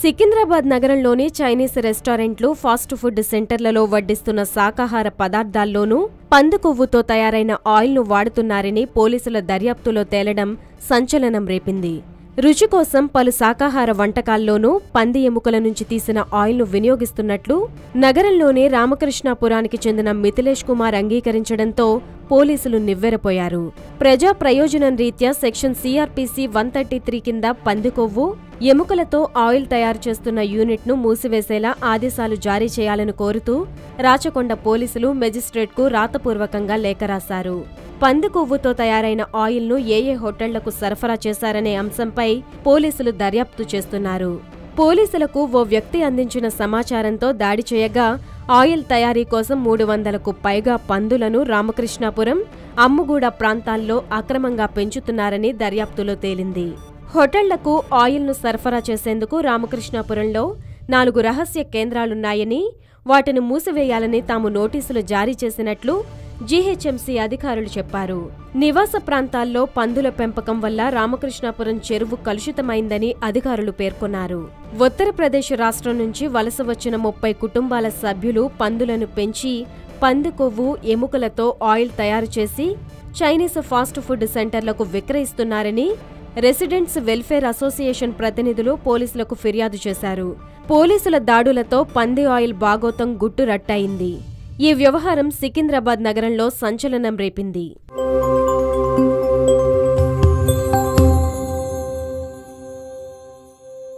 సికింద్రాబాద్ నగరంలోని చైనీస్ రెస్టారెంట్లు, fast food సెంటర్లలో వడ్డిస్తున్న శాకాహార పదార్థాల్లోనూ పంది కొవ్వుతో తయారైన ఆయిల్ను వాడుతున్నారని పోలీసుల దర్యాప్తులో తేలడం సంచలనం రేపింది. రుచి కోసం పలు శాకాహార వంటకాల్లోనూ పంది ఎముకల నుంచి తీసిన ఆయిల్ను వినియోగిస్తున్నట్లు నగరంలోనే రామకృష్ణాపురానికి చెందిన మిథిలేష్ కుమార్ అంగీకరించడంతో పోలీసులు నివ్వెరపోయారు. ప్రజా ప్రయోజనం రీత్యా సెక్షన్ సిఆర్పిసి 133 కింద పంది కొవ్వు, ఎముకలతో ఆయిల్ తయారు చేస్తున్న యూనిట్ను మూసివేసేలా ఆదేశాలు జారీ చేయాలని కోరుతూ రాచకొండ పోలీసులు మెజిస్ట్రేట్కు రాతపూర్వకంగా లేఖ రాశారు. పంది కొవ్వుతో తయారైన ఆయిల్ను ఏ హోటళ్లకు సరఫరా చేశారనే అంశంపై పోలీసులు దర్యాప్తు చేస్తున్నారు. పోలీసులకు ఓ వ్యక్తి అందించిన సమాచారంతో దాడి చేయగా ఆయిల్ తయారీ కోసం 300కు పైగా పందులను రామకృష్ణాపురం, అమ్ముగూడ ప్రాంతాల్లో అక్రమంగా పెంచుతున్నారని దర్యాప్తులో తేలింది. హోటళ్లకు ఆయిల్ను సరఫరా చేసేందుకు రామకృష్ణాపురంలో 4 రహస్య కేంద్రాలున్నాయని, వాటిని మూసివేయాలని తాము నోటీసులు జారీ చేసినట్లు జీహెచ్ఎంసీ అధికారులు చెప్పారు. నివాస ప్రాంతాల్లో పందుల పెంపకం వల్ల రామకృష్ణాపురం చెరువు కలుషితమైందని అధికారులు పేర్కొన్నారు. ఉత్తరప్రదేశ్ రాష్ట్రం నుంచి వలస వచ్చిన 30 కుటుంబాల సభ్యులు పందులను పెంచి పంది కొవ్వు, ఎముకలతో ఆయిల్ తయారు చేసి చైనీస్ ఫాస్ట్ ఫుడ్ సెంటర్లకు విక్రయిస్తున్నారని రెసిడెంట్స్ వెల్ఫేర్ అసోసియేషన్ ప్రతినిధులు పోలీసులకు ఫిర్యాదు చేశారు. పోలీసుల దాడులతో పంది ఆయిల్ బాగోతం గుట్టు రట్టయింది. ఈ వ్యవహారం సికింద్రాబాద్ నగరంలో సంచలనం రేపింది.